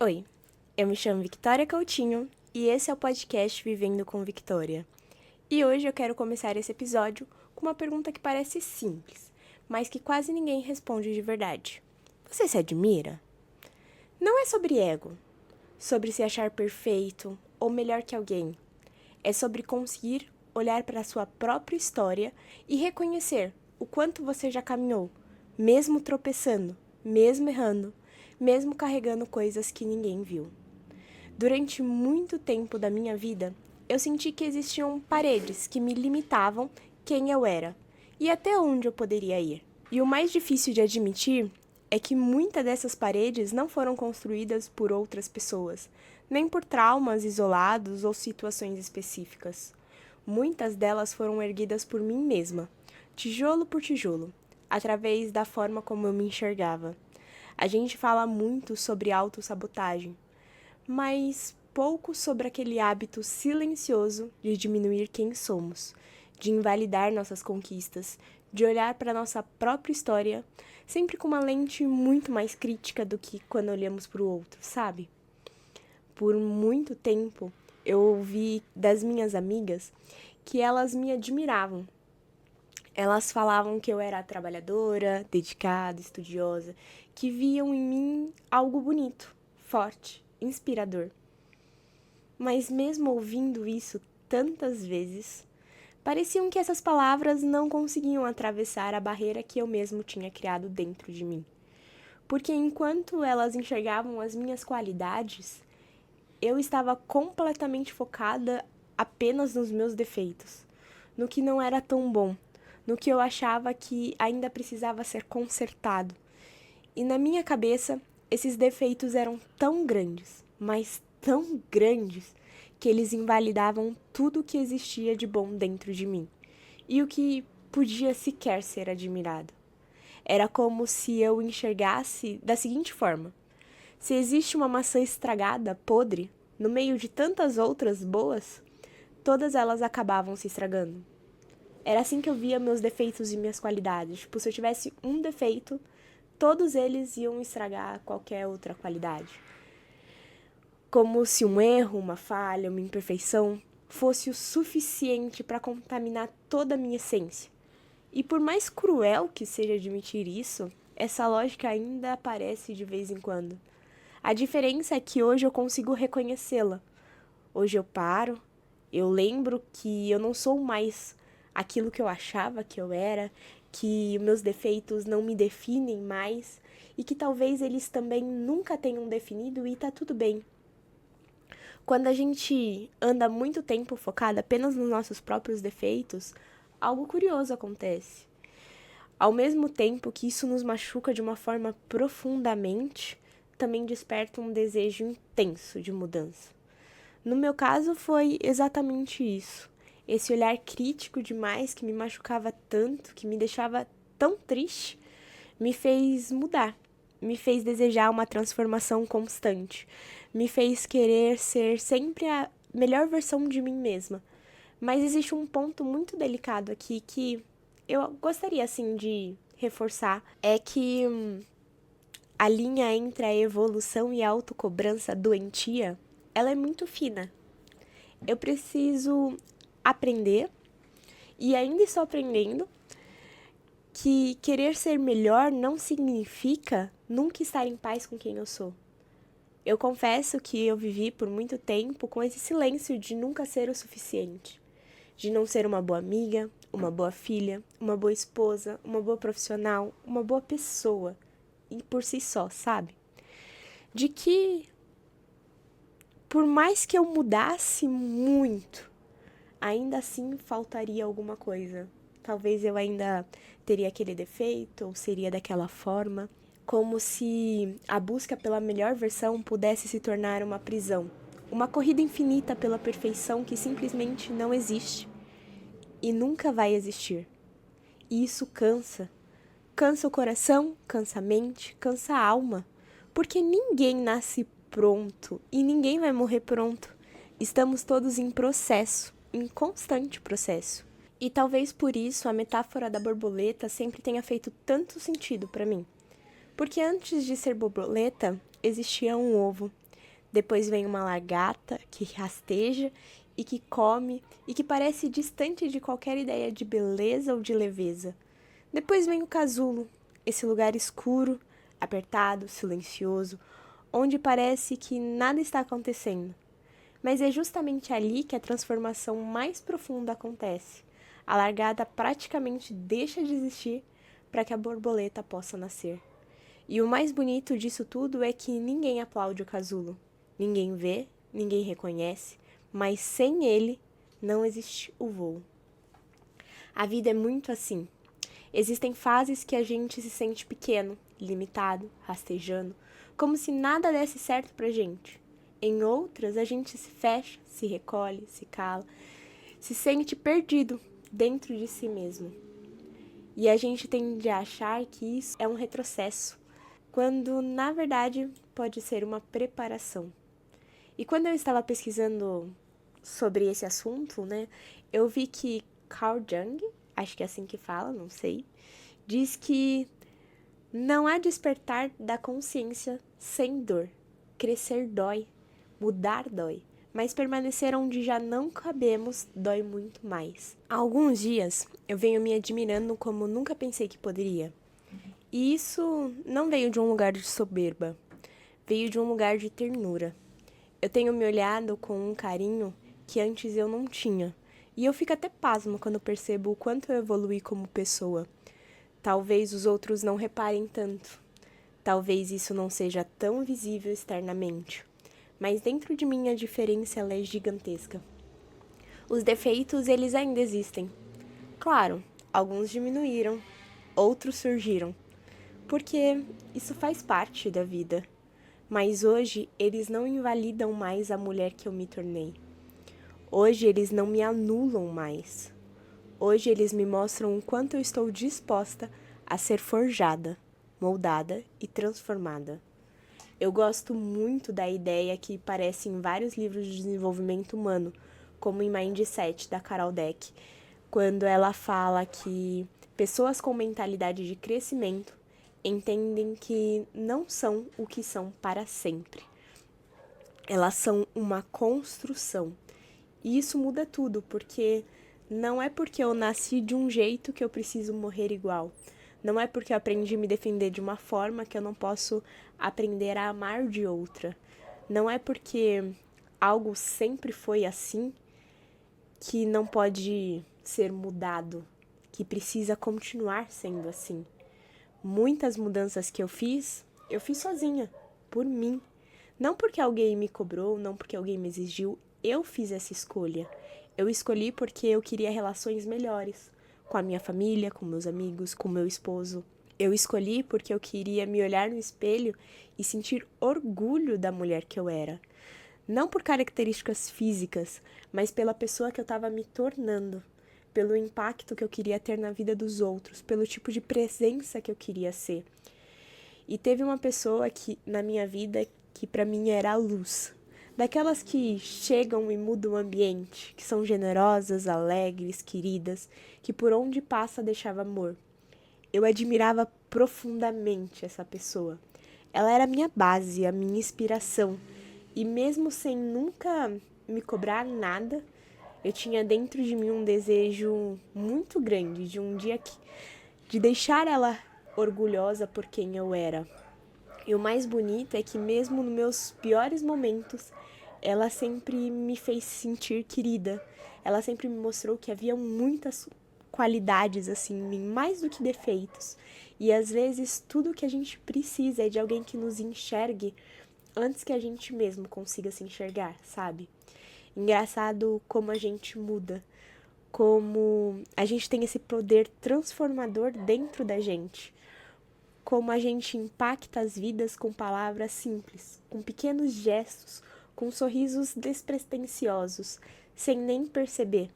Oi, eu me chamo Victoria Coutinho e esse é o podcast Vivendo com Victoria. E hoje eu quero começar esse episódio com uma pergunta que parece simples, mas que quase ninguém responde de verdade. Você se admira? Não é sobre ego, sobre se achar perfeito ou melhor que alguém. É sobre conseguir olhar para a sua própria história e reconhecer o quanto você já caminhou, mesmo tropeçando, mesmo errando, mesmo carregando coisas que ninguém viu. Durante muito tempo da minha vida, eu senti que existiam paredes que me limitavam quem eu era e até onde eu poderia ir. E o mais difícil de admitir é que muitas dessas paredes não foram construídas por outras pessoas, nem por traumas isolados ou situações específicas. Muitas delas foram erguidas por mim mesma, tijolo por tijolo, através da forma como eu me enxergava. A gente fala muito sobre autossabotagem, mas pouco sobre aquele hábito silencioso de diminuir quem somos, de invalidar nossas conquistas, de olhar para nossa própria história sempre com uma lente muito mais crítica do que quando olhamos para o outro, sabe? Por muito tempo eu ouvi das minhas amigas que elas me admiravam. Elas falavam que eu era trabalhadora, dedicada, estudiosa, que viam em mim algo bonito, forte, inspirador. Mas mesmo ouvindo isso tantas vezes, pareciam que essas palavras não conseguiam atravessar a barreira que eu mesmo tinha criado dentro de mim. Porque enquanto elas enxergavam as minhas qualidades, eu estava completamente focada apenas nos meus defeitos, no que não era tão bom, no que eu achava que ainda precisava ser consertado. E na minha cabeça, esses defeitos eram tão grandes, mas tão grandes, que eles invalidavam tudo o que existia de bom dentro de mim e o que podia sequer ser admirado. Era como se eu enxergasse da seguinte forma: se existe uma maçã estragada, podre, no meio de tantas outras boas, todas elas acabavam se estragando. Era assim que eu via meus defeitos e minhas qualidades. Tipo, se eu tivesse um defeito, todos eles iam estragar qualquer outra qualidade. Como se um erro, uma falha, uma imperfeição fosse o suficiente para contaminar toda a minha essência. E por mais cruel que seja admitir isso, essa lógica ainda aparece de vez em quando. A diferença é que hoje eu consigo reconhecê-la. Hoje eu paro, eu lembro que eu não sou mais aquilo que eu achava que eu era, que meus defeitos não me definem mais e que talvez eles também nunca tenham definido e tá tudo bem. Quando a gente anda muito tempo focada apenas nos nossos próprios defeitos, algo curioso acontece. Ao mesmo tempo que isso nos machuca de uma forma profundamente, também desperta um desejo intenso de mudança. No meu caso, foi exatamente isso. Esse olhar crítico demais que me machucava tanto, que me deixava tão triste, me fez mudar, me fez desejar uma transformação constante, me fez querer ser sempre a melhor versão de mim mesma. Mas existe um ponto muito delicado aqui que eu gostaria, assim, de reforçar, é que a linha entre a evolução e a autocobrança doentia, ela é muito fina. Eu preciso aprender, e ainda estou aprendendo, que querer ser melhor não significa nunca estar em paz com quem eu sou. Eu confesso que eu vivi por muito tempo com esse silêncio de nunca ser o suficiente, de não ser uma boa amiga, uma boa filha, uma boa esposa, uma boa profissional, uma boa pessoa, e por si só, sabe? De que, por mais que eu mudasse muito, ainda assim faltaria alguma coisa. Talvez eu ainda teria aquele defeito, ou seria daquela forma, como se a busca pela melhor versão pudesse se tornar uma prisão, uma corrida infinita pela perfeição que simplesmente não existe e nunca vai existir. E isso cansa. Cansa o coração, cansa a mente, cansa a alma, porque ninguém nasce pronto e ninguém vai morrer pronto. Estamos todos em processo, em constante processo. E talvez por isso a metáfora da borboleta sempre tenha feito tanto sentido para mim. Porque antes de ser borboleta, existia um ovo. Depois vem uma lagarta que rasteja e que come e que parece distante de qualquer ideia de beleza ou de leveza. Depois vem o casulo, esse lugar escuro, apertado, silencioso, onde parece que nada está acontecendo. Mas é justamente ali que a transformação mais profunda acontece. A largada praticamente deixa de existir para que a borboleta possa nascer. E o mais bonito disso tudo é que ninguém aplaude o casulo. Ninguém vê, ninguém reconhece, mas sem ele não existe o voo. A vida é muito assim. Existem fases que a gente se sente pequeno, limitado, rastejando, como se nada desse certo pra gente. Em outras, a gente se fecha, se recolhe, se cala, se sente perdido dentro de si mesmo. E a gente tende a achar que isso é um retrocesso, quando na verdade pode ser uma preparação. E quando eu estava pesquisando sobre esse assunto, né, eu vi que Carl Jung, acho que é assim que fala, não sei, diz que não há despertar da consciência sem dor. Crescer dói, mudar dói, mas permanecer onde já não cabemos dói muito mais. Há alguns dias eu venho me admirando como nunca pensei que poderia. E isso não veio de um lugar de soberba, veio de um lugar de ternura. Eu tenho me olhado com um carinho que antes eu não tinha. E eu fico até pasmo quando percebo o quanto eu evolui como pessoa. Talvez os outros não reparem tanto. Talvez isso não seja tão visível externamente. Mas dentro de mim a diferença ela é gigantesca. Os defeitos, eles ainda existem. Claro, alguns diminuíram, outros surgiram. Porque isso faz parte da vida. Mas hoje eles não invalidam mais a mulher que eu me tornei. Hoje eles não me anulam mais. Hoje eles me mostram o quanto eu estou disposta a ser forjada, moldada e transformada. Eu gosto muito da ideia que aparece em vários livros de desenvolvimento humano, como em Mindset, da Carol Dweck, quando ela fala que pessoas com mentalidade de crescimento entendem que não são o que são para sempre. Elas são uma construção. E isso muda tudo, porque não é porque eu nasci de um jeito que eu preciso morrer igual. Não é porque eu aprendi a me defender de uma forma que eu não posso aprender a amar de outra. Não é porque algo sempre foi assim que não pode ser mudado, que precisa continuar sendo assim. Muitas mudanças que eu fiz sozinha, por mim. Não porque alguém me cobrou, não porque alguém me exigiu, eu fiz essa escolha. Eu escolhi porque eu queria relações melhores com a minha família, com meus amigos, com meu esposo. Eu escolhi porque eu queria me olhar no espelho e sentir orgulho da mulher que eu era. Não por características físicas, mas pela pessoa que eu estava me tornando, pelo impacto que eu queria ter na vida dos outros, pelo tipo de presença que eu queria ser. E teve uma pessoa que na minha vida que para mim era a luz. Daquelas que chegam e mudam o ambiente, que são generosas, alegres, queridas, que por onde passa deixava amor. Eu admirava profundamente essa pessoa. Ela era a minha base, a minha inspiração. E mesmo sem nunca me cobrar nada, eu tinha dentro de mim um desejo muito grande de um dia de deixar ela orgulhosa por quem eu era. E o mais bonito é que mesmo nos meus piores momentos, ela sempre me fez sentir querida. Ela sempre me mostrou que havia muitas qualidades assim em mim, mais do que defeitos. E às vezes tudo que a gente precisa é de alguém que nos enxergue antes que a gente mesmo consiga se enxergar, sabe? Engraçado como a gente muda, como a gente tem esse poder transformador dentro da gente, como a gente impacta as vidas com palavras simples, com pequenos gestos, com sorrisos despretensiosos, sem nem perceber.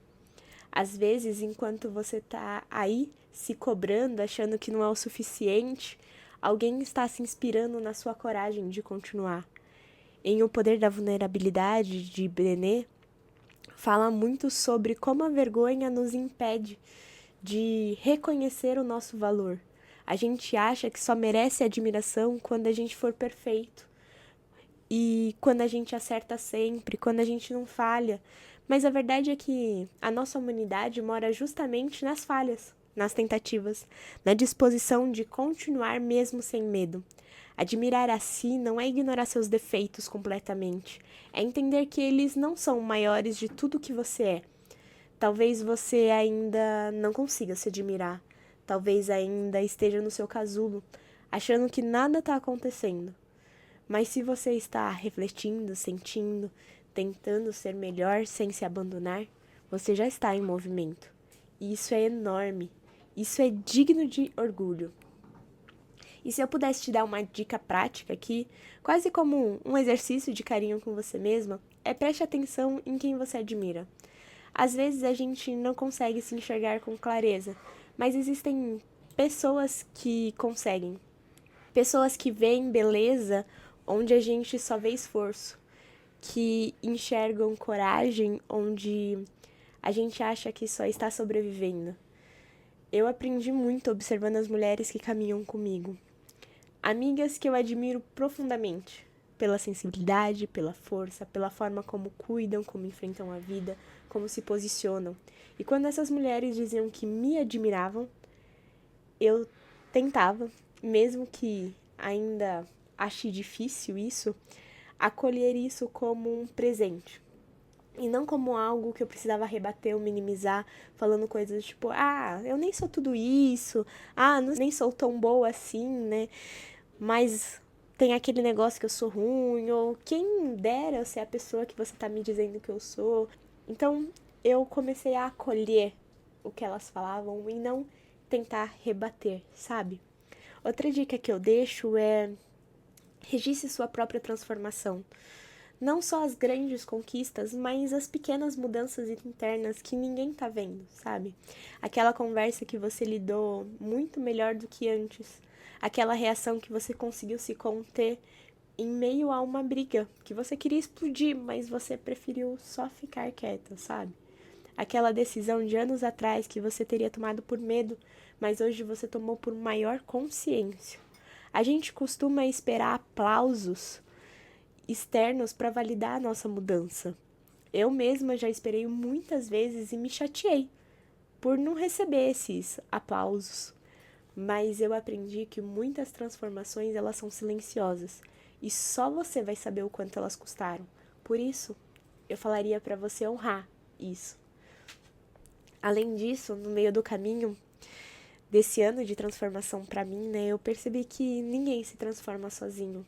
Às vezes, enquanto você tá aí se cobrando, achando que não é o suficiente, alguém está se inspirando na sua coragem de continuar. Em O Poder da Vulnerabilidade, de Brené, fala muito sobre como a vergonha nos impede de reconhecer o nosso valor. A gente acha que só merece admiração quando a gente for perfeito. e quando a gente acerta sempre, quando a gente não falha. Mas a verdade é que a nossa humanidade mora justamente nas falhas, nas tentativas, na disposição de continuar mesmo sem medo. Admirar a si não é ignorar seus defeitos completamente, é entender que eles não são maiores de tudo que você é. Talvez você ainda não consiga se admirar, talvez ainda esteja no seu casulo, achando que nada está acontecendo. Mas se você está refletindo, sentindo, tentando ser melhor sem se abandonar, você já está em movimento. E isso é enorme. Isso é digno de orgulho. E se eu pudesse te dar uma dica prática aqui, quase como um exercício de carinho com você mesma, é preste atenção em quem você admira. Às vezes a gente não consegue se enxergar com clareza, mas existem pessoas que conseguem. Pessoas que veem beleza onde a gente só vê esforço, que enxergam coragem onde a gente acha que só está sobrevivendo. Eu aprendi muito observando as mulheres que caminham comigo. Amigas que eu admiro profundamente, pela sensibilidade, pela força, pela forma como cuidam, como enfrentam a vida, como se posicionam. E quando essas mulheres diziam que me admiravam, eu tentava, mesmo que ainda ache difícil isso, acolher isso como um presente. E não como algo que eu precisava rebater ou minimizar, falando coisas tipo, eu nem sou tudo isso, nem sou tão boa assim, né? Mas tem aquele negócio que eu sou ruim, ou quem dera eu ser a pessoa que você tá me dizendo que eu sou. Então, eu comecei a acolher o que elas falavam e não tentar rebater, sabe? Outra dica que eu deixo é registre sua própria transformação. Não só as grandes conquistas, mas as pequenas mudanças internas que ninguém tá vendo, sabe? Aquela conversa que você lidou muito melhor do que antes. Aquela reação que você conseguiu se conter em meio a uma briga que você queria explodir, mas você preferiu só ficar quieta, sabe? Aquela decisão de anos atrás que você teria tomado por medo, mas hoje você tomou por maior consciência. A gente costuma esperar aplausos externos para validar a nossa mudança. Eu mesma já esperei muitas vezes e me chateei por não receber esses aplausos. Mas eu aprendi que muitas transformações elas são silenciosas e só você vai saber o quanto elas custaram. Por isso, eu falaria para você honrar isso. Além disso, no meio do caminho desse ano de transformação para mim, né, eu percebi que ninguém se transforma sozinho.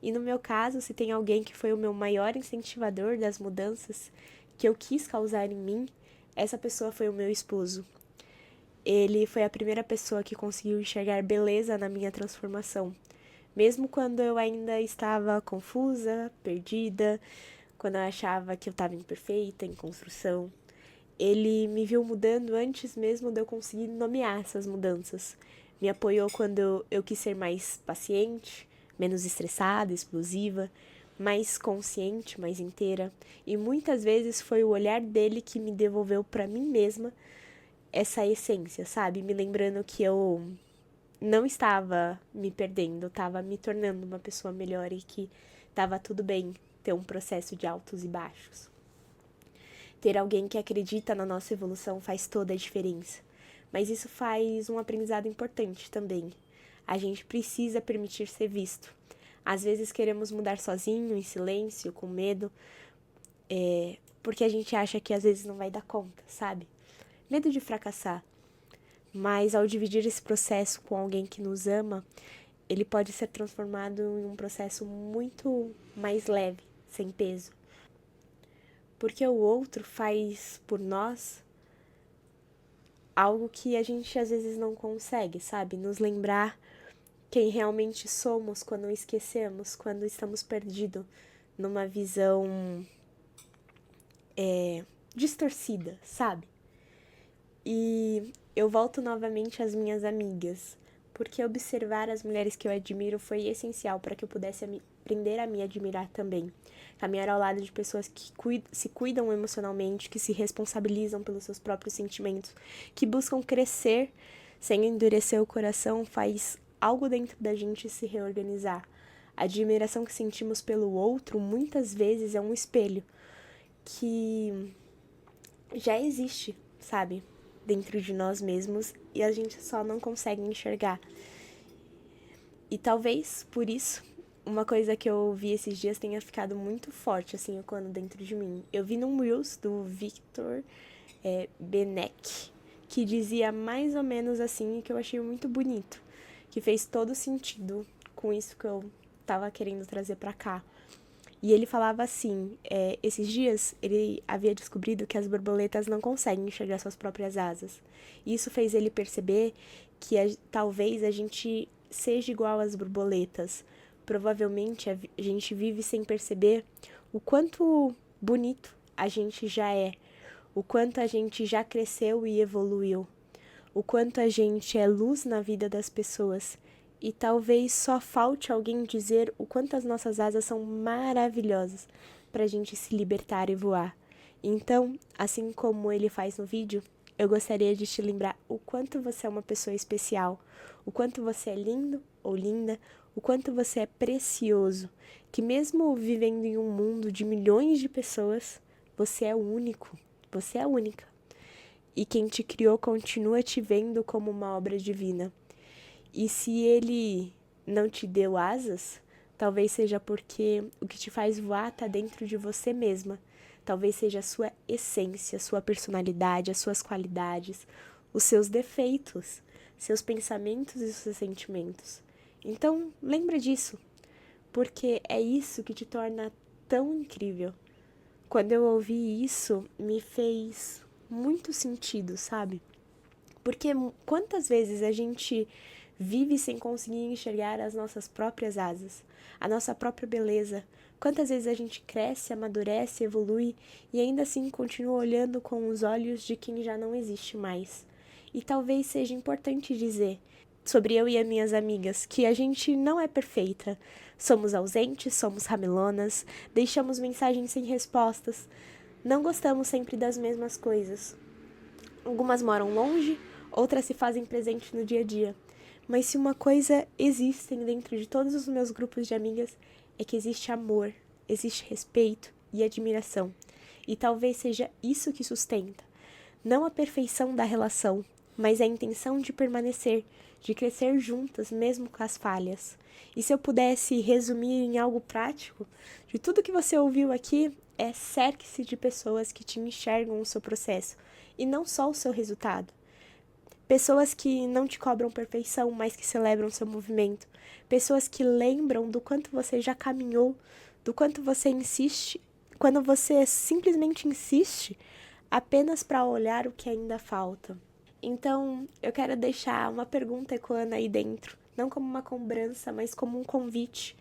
E no meu caso, se tem alguém que foi o meu maior incentivador das mudanças que eu quis causar em mim, essa pessoa foi o meu esposo. Ele foi a primeira pessoa que conseguiu enxergar beleza na minha transformação. Mesmo quando eu ainda estava confusa, perdida, quando eu achava que eu estava imperfeita, em construção, ele me viu mudando antes mesmo de eu conseguir nomear essas mudanças. Me apoiou quando eu quis ser mais paciente, menos estressada, explosiva, mais consciente, mais inteira. E muitas vezes foi o olhar dele que me devolveu para mim mesma essa essência, sabe? Me lembrando que eu não estava me perdendo, estava me tornando uma pessoa melhor e que estava tudo bem ter um processo de altos e baixos. Ter alguém que acredita na nossa evolução faz toda a diferença. Mas isso faz um aprendizado importante também. A gente precisa permitir ser visto. Às vezes queremos mudar sozinho, em silêncio, com medo, porque a gente acha que às vezes não vai dar conta, sabe? Medo de fracassar. Mas ao dividir esse processo com alguém que nos ama, ele pode ser transformado em um processo muito mais leve, sem peso. Porque o outro faz por nós algo que a gente às vezes não consegue, sabe? Nos lembrar quem realmente somos quando esquecemos, quando estamos perdidos numa visão distorcida, sabe? E eu volto novamente às minhas amigas, porque observar as mulheres que eu admiro foi essencial para que eu pudesse aprender a me admirar também. Caminhar ao lado de pessoas que se cuidam emocionalmente, que se responsabilizam pelos seus próprios sentimentos, que buscam crescer sem endurecer o coração, faz algo dentro da gente se reorganizar. A admiração que sentimos pelo outro muitas vezes é um espelho que já existe, sabe, dentro de nós mesmos e a gente só não consegue enxergar. E talvez, por isso, uma coisa que eu vi esses dias tenha ficado muito forte, assim, ecoando dentro de mim. Eu vi num Reels do Victor Benek, que dizia mais ou menos assim, que eu achei muito bonito, que fez todo sentido com isso que eu tava querendo trazer pra cá. E ele falava assim, esses dias ele havia descobrido que as borboletas não conseguem enxergar suas próprias asas. E isso fez ele perceber que talvez a gente seja igual às borboletas. Provavelmente a gente vive sem perceber o quanto bonito a gente já é, o quanto a gente já cresceu e evoluiu, o quanto a gente é luz na vida das pessoas. E talvez só falte alguém dizer o quanto as nossas asas são maravilhosas para a gente se libertar e voar. Então, assim como ele faz no vídeo, eu gostaria de te lembrar o quanto você é uma pessoa especial, o quanto você é lindo ou linda, o quanto você é precioso, que mesmo vivendo em um mundo de milhões de pessoas, você é único, você é única. E quem te criou continua te vendo como uma obra divina. E se ele não te deu asas, talvez seja porque o que te faz voar está dentro de você mesma. Talvez seja a sua essência, a sua personalidade, as suas qualidades, os seus defeitos, seus pensamentos e seus sentimentos. Então, lembra disso, porque é isso que te torna tão incrível. Quando eu ouvi isso, me fez muito sentido, sabe? Porque quantas vezes a gente vive sem conseguir enxergar as nossas próprias asas, a nossa própria beleza. Quantas vezes a gente cresce, amadurece, evolui e ainda assim continua olhando com os olhos de quem já não existe mais. E talvez seja importante dizer sobre eu e as minhas amigas que a gente não é perfeita. Somos ausentes, somos ramelonas, deixamos mensagens sem respostas, não gostamos sempre das mesmas coisas. Algumas moram longe, outras se fazem presente no dia a dia. Mas se uma coisa existe dentro de todos os meus grupos de amigas, é que existe amor, existe respeito e admiração. E talvez seja isso que sustenta. Não a perfeição da relação, mas a intenção de permanecer, de crescer juntas, mesmo com as falhas. E se eu pudesse resumir em algo prático, de tudo que você ouviu aqui, cerque-se de pessoas que te enxergam o seu processo, e não só o seu resultado. Pessoas que não te cobram perfeição, mas que celebram seu movimento. Pessoas que lembram do quanto você já caminhou, do quanto você insiste, quando você simplesmente insiste apenas para olhar o que ainda falta. Então, eu quero deixar uma pergunta ecoando aí dentro, não como uma cobrança, mas como um convite.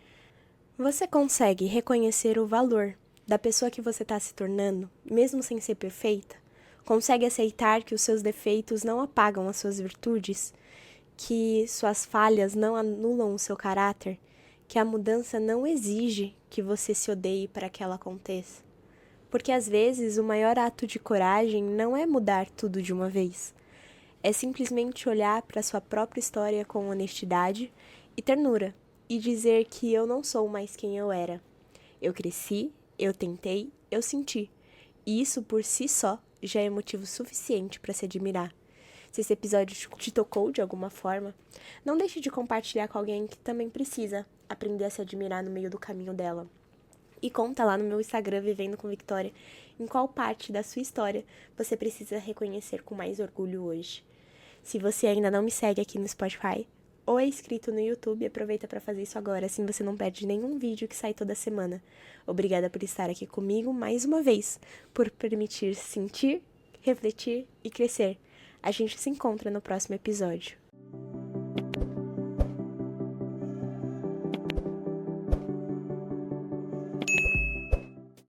Você consegue reconhecer o valor da pessoa que você está se tornando, mesmo sem ser perfeita? Consegue aceitar que os seus defeitos não apagam as suas virtudes? Que suas falhas não anulam o seu caráter? Que a mudança não exige que você se odeie para que ela aconteça? Porque às vezes o maior ato de coragem não é mudar tudo de uma vez. É simplesmente olhar para sua própria história com honestidade e ternura e dizer que eu não sou mais quem eu era. Eu cresci, eu tentei, eu senti. E isso por si só já é motivo suficiente para se admirar. Se esse episódio te tocou de alguma forma, não deixe de compartilhar com alguém que também precisa aprender a se admirar no meio do caminho dela. E conta lá no meu Instagram, Vivendo com Victoria, em qual parte da sua história você precisa reconhecer com mais orgulho hoje. Se você ainda não me segue aqui no Spotify ou é inscrito no YouTube, aproveita para fazer isso agora, assim você não perde nenhum vídeo que sai toda semana. Obrigada por estar aqui comigo mais uma vez, por permitir sentir, refletir e crescer. A gente se encontra no próximo episódio.